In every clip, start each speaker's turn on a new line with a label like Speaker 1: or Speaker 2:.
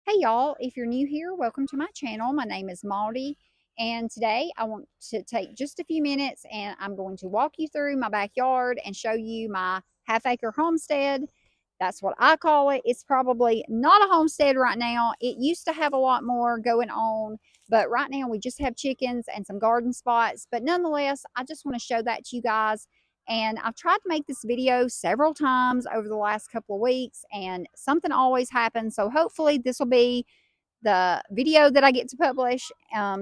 Speaker 1: Hey y'all, if you're new here, welcome to my channel. My name is Maudie, and today I want to take just a few minutes and I'm going to walk you through my backyard and show you my half-acre homestead. That's what I call it. It's probably not a homestead right now. It used to have a lot more going on, but right now we just have chickens and some garden spots. But nonetheless, I just want to show that to you guys. And I've tried to make this video several times over the last couple of weeks, and something always happens. So hopefully this will be the video that I get to publish,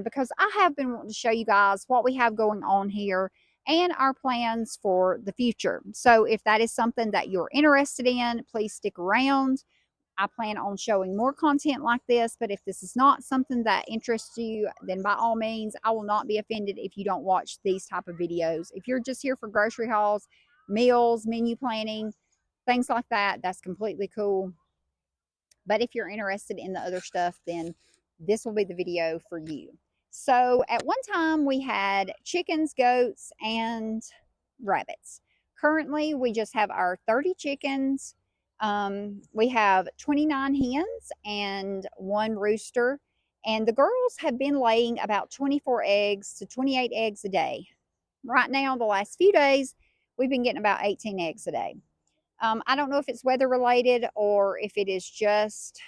Speaker 1: because I have been wanting to show you guys what we have going on here and our plans for the future. So if that is something that you're interested in, please stick around. I plan on showing more content like this, but if this is not something that interests you, then by all means, I will not be offended if you don't watch these type of videos. If you're just here for grocery hauls, meals, menu planning, things like that, that's completely cool. But if you're interested in the other stuff, then this will be the video for you. So at one time we had chickens, goats, and rabbits. Currently, we just have our 30 chickens. We have 29 hens and one rooster. And the girls have been laying about 24 eggs to 28 eggs a day. Right now, the last few days, we've been getting about 18 eggs a day. I don't know if it's weather related or if it is just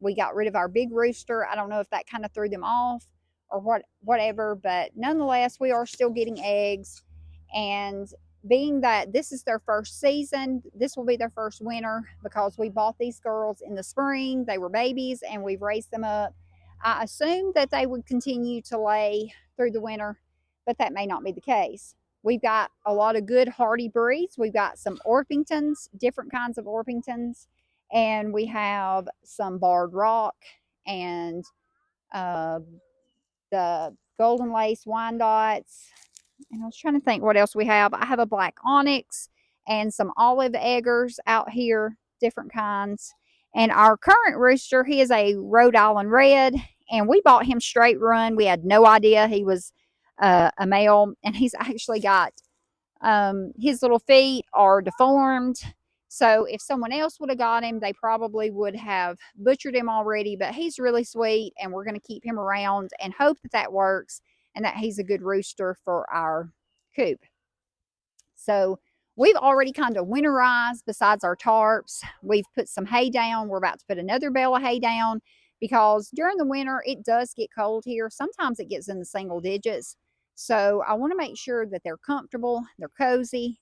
Speaker 1: we got rid of our big rooster. I don't know if that kind of threw them off or whatever, but nonetheless, we are still getting eggs. And being that this is their first season, this will be their first winter because we bought these girls in the spring. They were babies and we've raised them up. I assumed that they would continue to lay through the winter, but that may not be the case. We've got a lot of good hardy breeds. We've got some Orpingtons, different kinds of Orpingtons, and we have some Barred Rock and uh, the Golden Lace Wyandottes. And I was trying to think what else we have. I have a Black Onyx and some Olive Eggers out here, different kinds. And our current rooster, he is a Rhode Island Red, and we bought him straight run. We had no idea he was a male, and he's actually got his little feet are deformed. So if someone else would have got him, they probably would have butchered him already. But he's really sweet, and we're going to keep him around and hope that that works and that he's a good rooster for our coop. So we've already kind of winterized besides our tarps. We've put some hay down. We're about to put another bale of hay down because during the winter, it does get cold here. Sometimes it gets in the single digits. So I want to make sure that they're comfortable, they're cozy.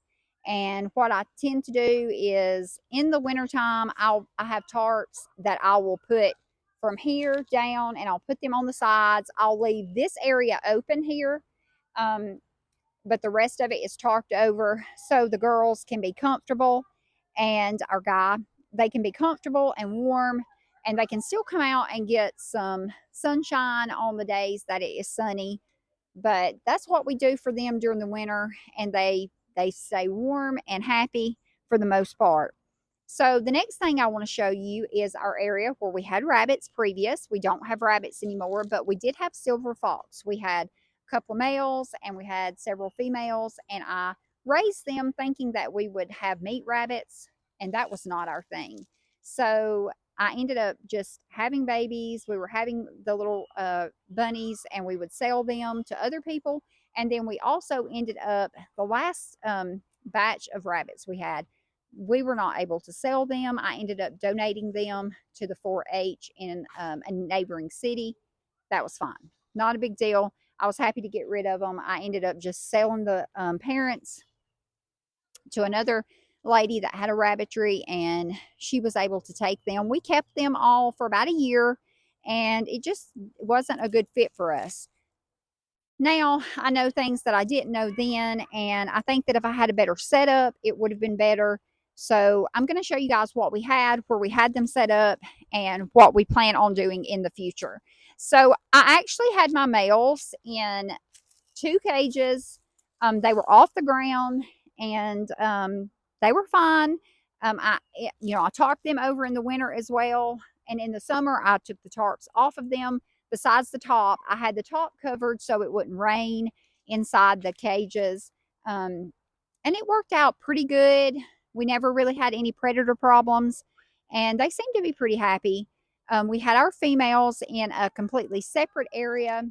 Speaker 1: And what I tend to do is in the wintertime, I have tarps that I will put from here down and I'll put them on the sides. I'll leave this area open here. But the rest of it is tarped over so the girls can be comfortable and our guy, they can be comfortable and warm, and they can still come out and get some sunshine on the days that it is sunny. But that's what we do for them during the winter, and they stay warm and happy for the most part. So the next thing I want to show you is our area where we had rabbits previous. We don't have rabbits anymore, but we did have silver fox. We had a couple of males and we had several females, and I raised them thinking that we would have meat rabbits, and that was not our thing. So I ended up just having babies. We were having the little bunnies, and we would sell them to other people. And then we also ended up, the last batch of rabbits we had, we were not able to sell them. I ended up donating them to the 4-H in a neighboring city. That was fine. Not a big deal. I was happy to get rid of them. I ended up just selling the parents to another lady that had a rabbitry, and she was able to take them. We kept them all for about a year, and it just wasn't a good fit for us. Now, I know things that I didn't know then, and I think that if I had a better setup, it would have been better. So I'm going to show you guys what we had, where we had them set up, and what we plan on doing in the future. So I actually had my males in 2 cages. They were off the ground, and they were fine. I tarped them over in the winter as well, and in the summer I took the tarps off of them. Besides the top, I had the top covered so it wouldn't rain inside the cages, and it worked out pretty good. We never really had any predator problems, and they seemed to be pretty happy. We had our females in a completely separate area,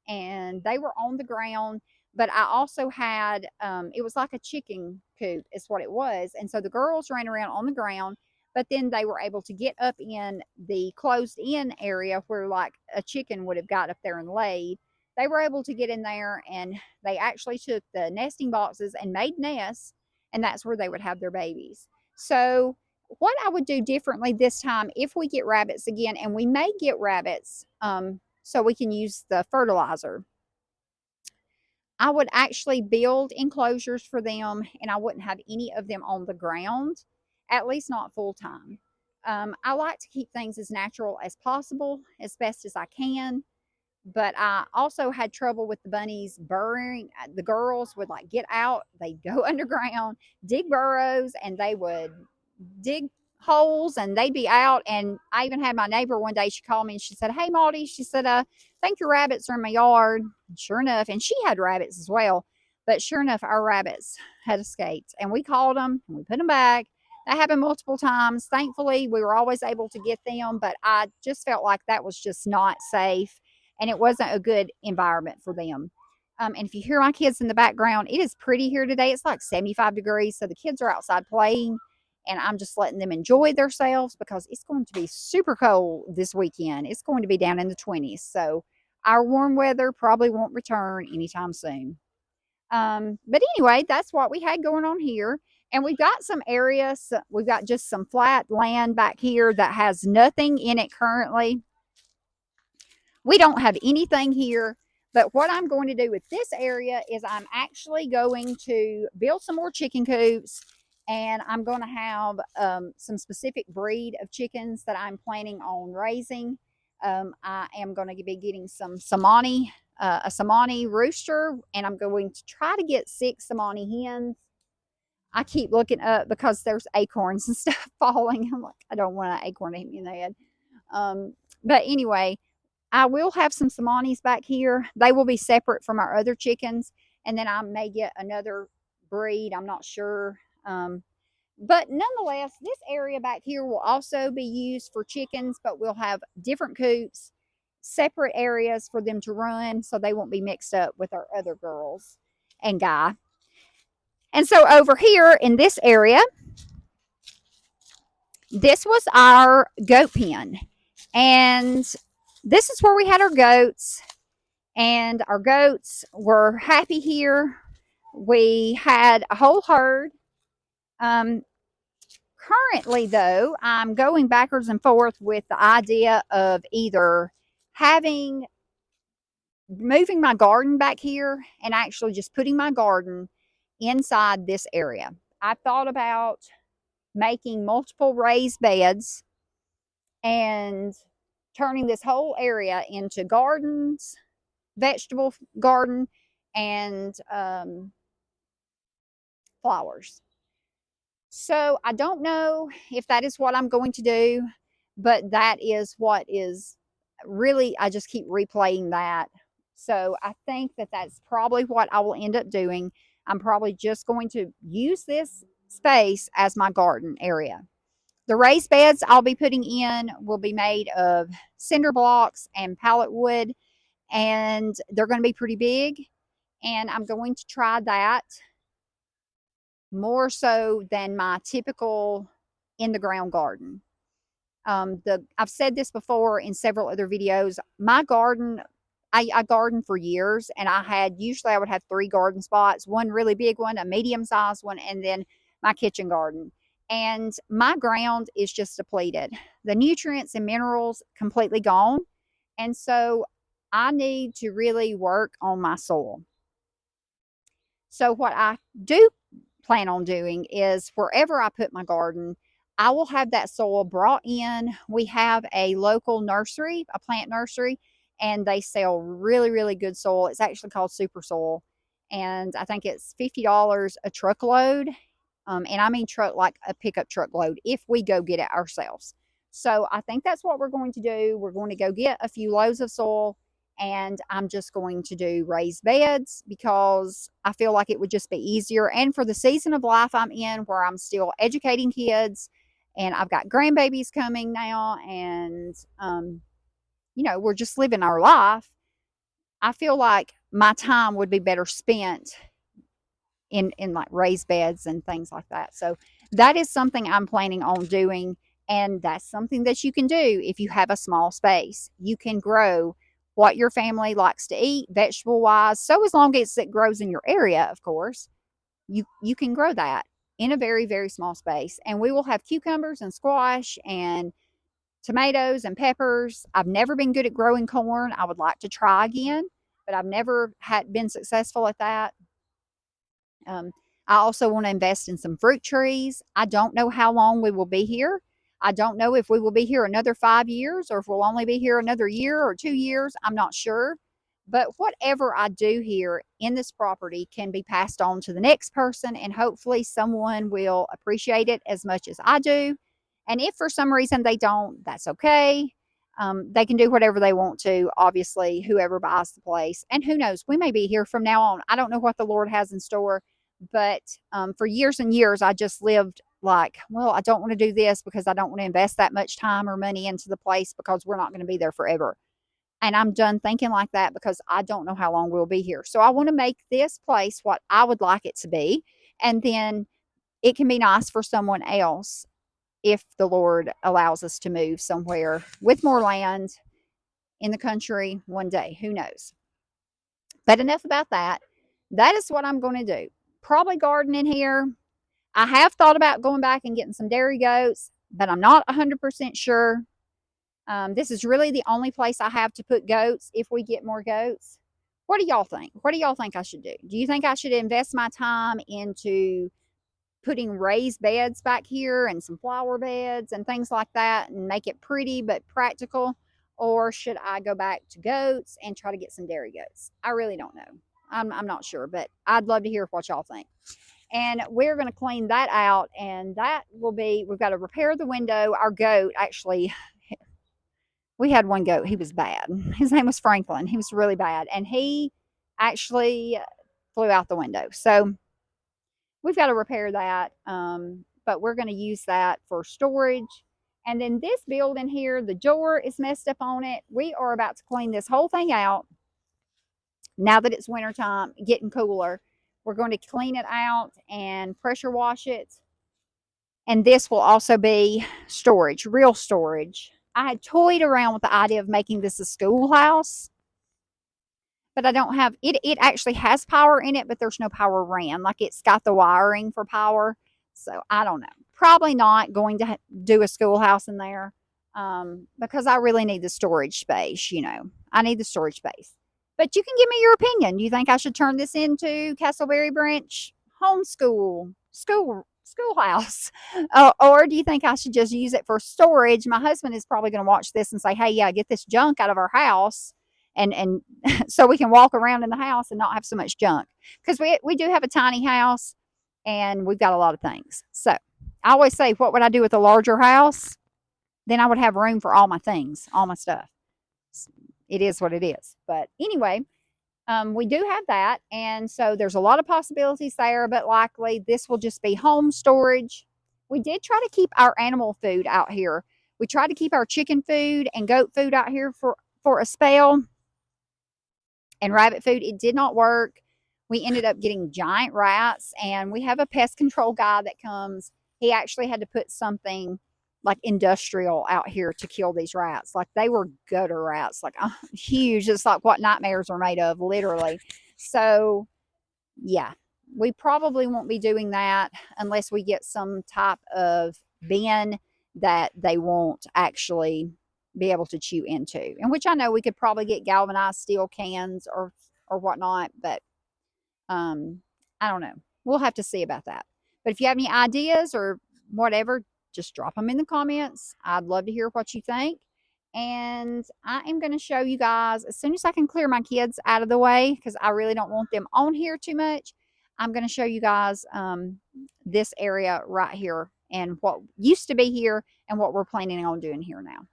Speaker 1: and they were on the ground. But I also had, it was like a chicken coop, is what it was. And so the girls ran around on the ground, but then they were able to get up in the closed in area where, like, a chicken would have got up there and laid. They were able to get in there, and they actually took the nesting boxes and made nests, and that's where they would have their babies. So, what I would do differently this time if we get rabbits again, and we may get rabbits, so we can use the fertilizer, I would actually build enclosures for them, and I wouldn't have any of them on the ground, at least not full time. I like to keep things as natural as possible, as best as I can. But I also had trouble with the bunnies burrowing. The girls would, like, get out, they'd go underground, dig burrows, and they would dig holes, and they'd be out. And I even had my neighbor one day, she called me and she said, "Hey, Maudie," she said, "I think your rabbits are in my yard." And sure enough, and she had rabbits as well, but sure enough, our rabbits had escaped, and we called them and we put them back. That happened multiple times. Thankfully, we were always able to get them, but I just felt like that was just not safe, and it wasn't a good environment for them. And if you hear my kids in the background, it is pretty here today. It's like 75 degrees, so the kids are outside playing, and I'm just letting them enjoy themselves because it's going to be super cold this weekend. It's going to be down in the 20s, so our warm weather probably won't return anytime soon. But anyway, that's what we had going on here. And we've got some areas, we've got just some flat land back here that has nothing in it currently. We don't have anything here. But what I'm going to do with this area is I'm actually going to build some more chicken coops, and I'm going to have some specific breed of chickens that I'm planning on raising. I am going to be getting some Samani, a Samani rooster, and I'm going to try to get 6 Samani hens. I keep looking up because there's acorns and stuff falling. I'm like, I don't want an acorn to hit me in the head. But anyway, I will have some Samanis back here. They will be separate from our other chickens. And then I may get another breed. I'm not sure. But nonetheless, this area back here will also be used for chickens, but we'll have different coops, separate areas for them to run so they won't be mixed up with our other girls and guy. And so over here in this area, this was our goat pen. And this is where we had our goats. And our goats were happy here. We had a whole herd. Currently, though, I'm going backwards and forth with the idea of either moving my garden back here and actually just putting my garden inside this area. I thought about making multiple raised beds and turning this whole area into gardens, vegetable garden, and flowers. So I don't know if that is what I'm going to do, but that is what is really, I just keep replaying that. So I think that that's probably what I will end up doing. I'm probably just going to use this space as my garden area. The raised beds I'll be putting in will be made of cinder blocks and pallet wood, and they're going to be pretty big. And I'm going to try that more so than my typical in the ground garden. I've said this before in several other videos. My garden, I gardened for years, and usually I would have 3 garden spots, one really big one, a medium sized one, and then my kitchen garden. And my ground is just depleted. The nutrients and minerals completely gone. And so I need to really work on my soil. So what I do plan on doing is wherever I put my garden, I will have that soil brought in. We have a local nursery, a plant nursery, and they sell really, really good soil. It's actually called Super Soil, and I think it's $50 a truckload. And I mean truck, like a pickup truckload, if we go get it ourselves. So I think that's what we're going to do. We're going to go get a few loads of soil, and I'm just going to do raised beds because I feel like it would just be easier. And for the season of life I'm in, where I'm still educating kids and I've got grandbabies coming now, and we're just living our life. I feel like my time would be better spent in like raised beds and things like that. So that is something I'm planning on doing, and that's something that you can do if you have a small space. You can grow what your family likes to eat, vegetable wise. So as long as it grows in your area, of course, you can grow that in a very, very small space. And we will have cucumbers and squash and tomatoes and peppers. I've never been good at growing corn. I would like to try again, but I've never had been successful at that. Um, I also want to invest in some fruit trees. I don't know how long we will be here. I don't know if we will be here another 5 years or if we'll only be here another year or 2 years. I'm not sure. But whatever I do here in this property can be passed on to the next person, and hopefully someone will appreciate it as much as I do. And if for some reason they don't, that's okay. They can do whatever they want to, obviously, whoever buys the place. And who knows, we may be here from now on. I don't know what the Lord has in store. But for years and years, I just lived like, well, I don't want to do this because I don't want to invest that much time or money into the place because we're not going to be there forever. And I'm done thinking like that because I don't know how long we'll be here. So I want to make this place what I would like it to be. And then it can be nice for someone else if the Lord allows us to move somewhere with more land in the country one day. Who knows? But enough about that. That is what I'm going to do. Probably garden in here. I have thought about going back and getting some dairy goats, but I'm not 100% sure. This is really the only place I have to put goats if we get more goats. What do y'all think? What do y'all think I should do? Do you think I should invest my time into putting raised beds back here and some flower beds and things like that and make it pretty but practical? Or should I go back to goats and try to get some dairy goats? I really don't know. I'm not sure, but I'd love to hear what y'all think. And we're going to clean that out, and that will be, we've got to repair the window. Our goat, actually, we had one goat. He was bad. His name was Franklin. He was really bad, and he actually flew out the window. So we've got to repair that, but we're going to use that for storage. And then this building here, the door is messed up on it. We are about to clean this whole thing out now that it's wintertime, getting cooler. We're going to clean it out and pressure wash it. And this will also be storage, real storage. I had toyed around with the idea of making this a schoolhouse, but I don't have it. It actually has power in it, but there's no power ran. Like it's got the wiring for power. So I don't know. Probably not going to do a schoolhouse in there because I really need the storage space. I need the storage space. But you can give me your opinion. Do you think I should turn this into Castleberry Branch schoolhouse? Or do you think I should just use it for storage? My husband is probably going to watch this and say, hey, yeah, get this junk out of our house. And so we can walk around in the house and not have so much junk. Because we do have a tiny house and we've got a lot of things. So I always say, what would I do with a larger house? Then I would have room for all my things, all my stuff. It is what it is. But anyway, we do have that. And so there's a lot of possibilities there, but likely this will just be home storage. We did try to keep our animal food out here. We tried to keep our chicken food and goat food out here for a spell. And rabbit food, it did not work. We ended up getting giant rats, and we have a pest control guy that comes. He actually had to put something like industrial out here to kill these rats. Like they were gutter rats, like huge. It's like what nightmares are made of, literally. So yeah, we probably won't be doing that unless we get some type of bin that they won't actually be able to chew into. And which I know we could probably get galvanized steel cans or whatnot, but I don't know. We'll have to see about that. But if you have any ideas or whatever, just drop them in the comments. I'd love to hear what you think. And I am going to show you guys as soon as I can clear my kids out of the way, because I really don't want them on here too much. I'm going to show you guys this area right here and what used to be here and what we're planning on doing here now.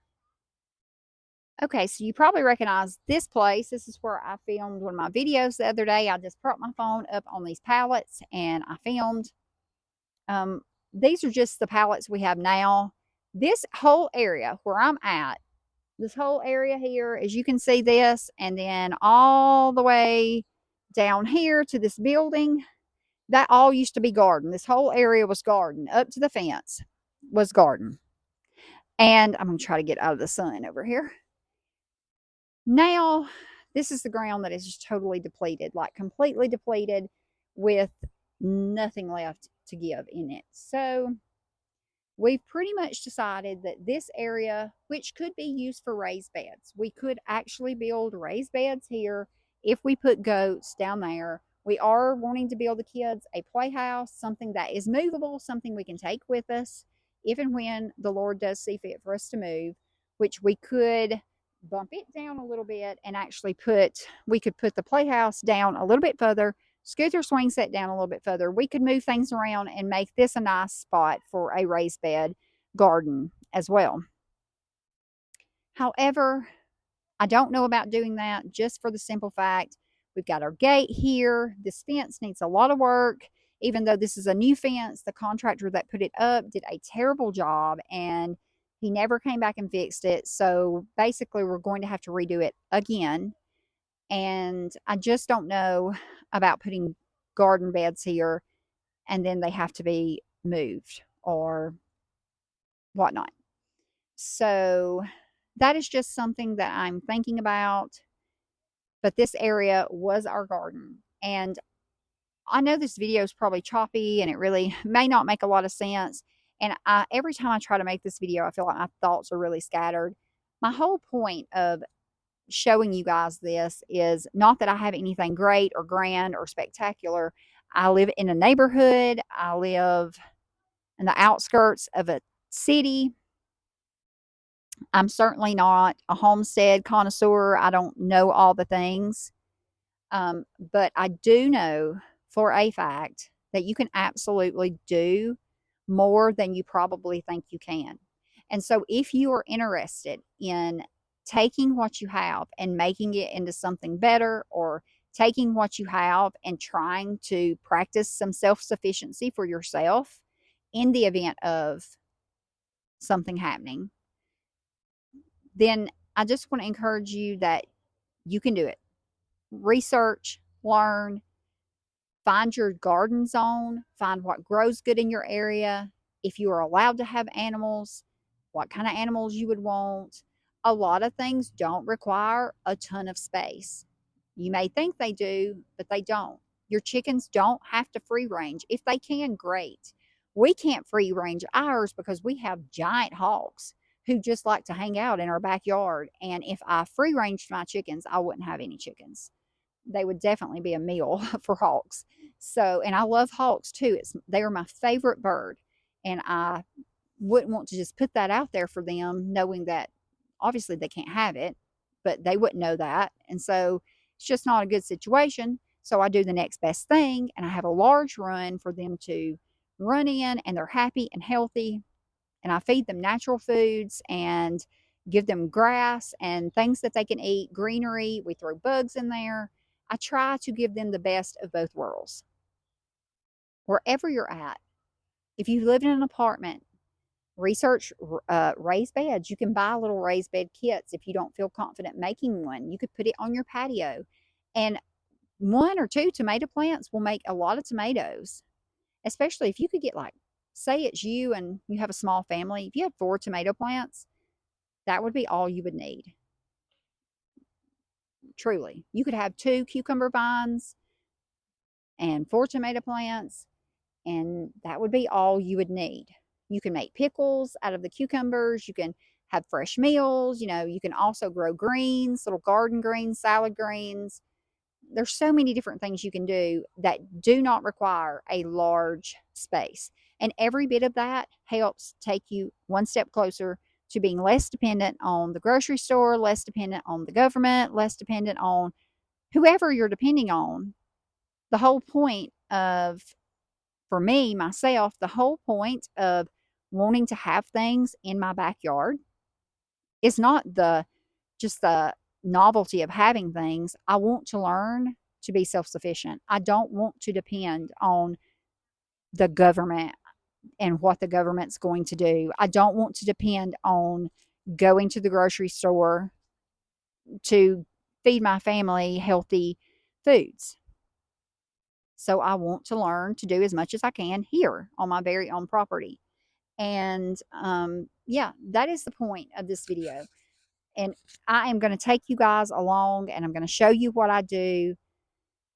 Speaker 1: Okay, so you probably recognize this place. This is where I filmed one of my videos the other day. I just propped my phone up on these pallets and I filmed. these are just the pallets we have now. This whole area where I'm at, this whole area here, as you can see this, and then all the way down here to this building, that all used to be garden. This whole area was garden. Up to the fence was garden. And I'm going to try to get out of the sun over here. Now, this is the ground that is just totally depleted, like completely depleted with nothing left to give in it. So we've pretty much decided that this area, which could be used for raised beds, we could actually build raised beds here if we put goats down there. We are wanting to build the kids a playhouse, something that is movable, something we can take with us if and when the Lord does see fit for us to move, which we could bump it down a little bit and actually we could put the playhouse down a little bit further, scooter swing set down a little bit further. We could move things around and make this a nice spot for a raised bed garden as well. However, I don't know about doing that just for the simple fact we've got our gate here. This fence needs a lot of work. Even though this is a new fence, the contractor that put it up did a terrible job and he never came back and fixed it. So basically, we're going to have to redo it again. And I just don't know about putting garden beds here and then they have to be moved or whatnot. So that is just something that I'm thinking about. But this area was our garden. And I know this video is probably choppy and it really may not make a lot of sense. And every time I try to make this video, I feel like my thoughts are really scattered. My whole point of showing you guys this is not that I have anything great or grand or spectacular. I live in a neighborhood. I live in the outskirts of a city. I'm certainly not a homestead connoisseur. I don't know all the things. But I do know for a fact that you can absolutely do more than you probably think you can. And so if you are interested in taking what you have and making it into something better, or taking what you have and trying to practice some self-sufficiency for yourself in the event of something happening, then I just want to encourage you that you can do it. Research, learn, find your garden zone, find what grows good in your area. If you are allowed to have animals, what kind of animals you would want. A lot of things don't require a ton of space. You may think they do, but they don't. Your chickens don't have to free range. If they can, great. We can't free range ours because we have giant hogs who just like to hang out in our backyard. And if I free ranged my chickens, I wouldn't have any chickens. They would definitely be a meal for hawks. So, and I love hawks too. They are my favorite bird. And I wouldn't want to just put that out there for them, knowing that obviously they can't have it, but they wouldn't know that. And so it's just not a good situation. So I do the next best thing and I have a large run for them to run in, and they're happy and healthy. And I feed them natural foods and give them grass and things that they can eat, greenery. We throw bugs in there. I try to give them the best of both worlds. Wherever you're at, if you live in an apartment, research raised beds. You can buy little raised bed kits if you don't feel confident making one. You could put it on your patio. And 1 or 2 tomato plants will make a lot of tomatoes, especially if you could get, like, say it's you and you have a small family. If you had 4 tomato plants, that would be all you would need. Truly. You could have 2 cucumber vines and 4 tomato plants, and that would be all you would need. You can make pickles out of the cucumbers. You can have fresh meals. You can also grow greens, little garden greens, salad greens. There's so many different things you can do that do not require a large space. And every bit of that helps take you one step closer to being less dependent on the grocery store, less dependent on the government, less dependent on whoever you're depending on. The whole point of, for me, myself, the whole point of wanting to have things in my backyard is not just the novelty of having things. I want to learn to be self-sufficient. I don't want to depend on the government. and what the government's going to do. I don't want to depend on going to the grocery store to feed my family healthy foods. So I want to learn to do as much as I can here on my very own property. And yeah, that is the point of this video. And I am going to take you guys along, and I'm going to show you what I do,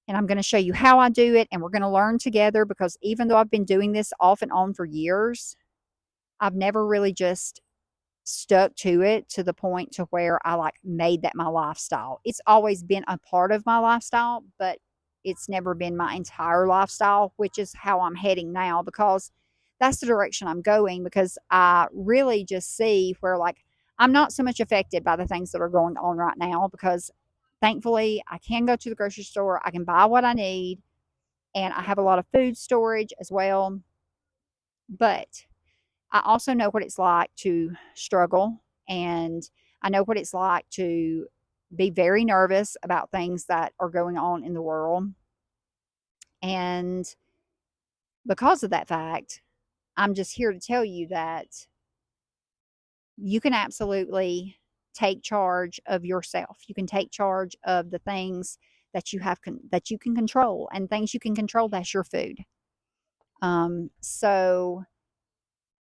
Speaker 1: and I'm going to show you how I do it. And we're going to learn together, because even though I've been doing this off and on for years, I've never really just stuck to it to the point to where I like made that my lifestyle. It's always been a part of my lifestyle, but it's never been my entire lifestyle, which is how I'm heading now, because that's the direction I'm going. Because I really just see where, like, I'm not so much affected by the things that are going on right now, because thankfully I can go to the grocery store, I can buy what I need, and I have a lot of food storage as well. But I also know what it's like to struggle, and I know what it's like to be very nervous about things that are going on in the world. And because of that fact, I'm just here to tell you that you can absolutely take charge of yourself. You can take charge of the things that that you can control, and things you can control, that's your food. So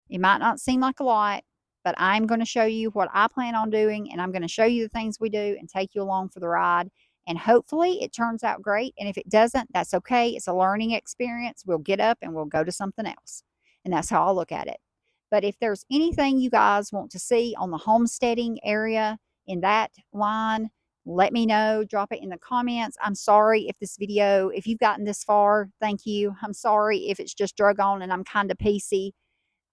Speaker 1: it might not seem like a lot, but I'm going to show you what I plan on doing, and I'm going to show you the things we do and take you along for the ride. And hopefully it turns out great. And if it doesn't, that's okay. It's a learning experience. We'll get up and we'll go to something else. And that's how I look at it. But if there's anything you guys want to see on the homesteading area in that line, let me know. Drop it in the comments. I'm sorry if this video, if you've gotten this far, thank you. I'm sorry if it's just drug on and I'm kind of PC.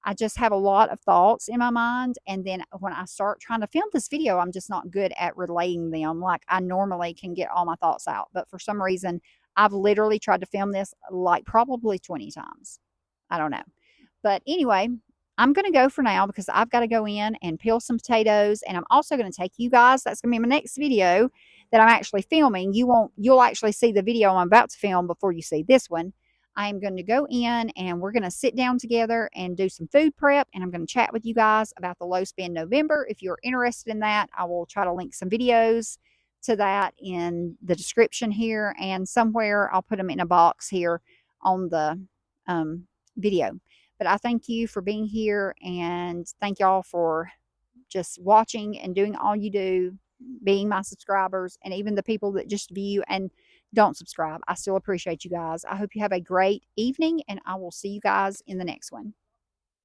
Speaker 1: I just have a lot of thoughts in my mind, and then when I start trying to film this video, I'm just not good at relaying them like I normally can get all my thoughts out. But for some reason, I've literally tried to film this like probably 20 times. I don't know. But anyway, I'm going to go for now, because I've got to go in and peel some potatoes, and I'm also going to take you guys. That's going to be my next video that I'm actually filming. You'll actually see the video I'm about to film before you see this one. I'm going to go in and we're going to sit down together and do some food prep, and I'm going to chat with you guys about the Low Spend November. If you're interested in that, I will try to link some videos to that in the description here, and somewhere I'll put them in a box here on the video. But I thank you for being here, and thank y'all for just watching and doing all you do, being my subscribers, and even the people that just view and don't subscribe. I still appreciate you guys. I hope you have a great evening, and I will see you guys in the next one.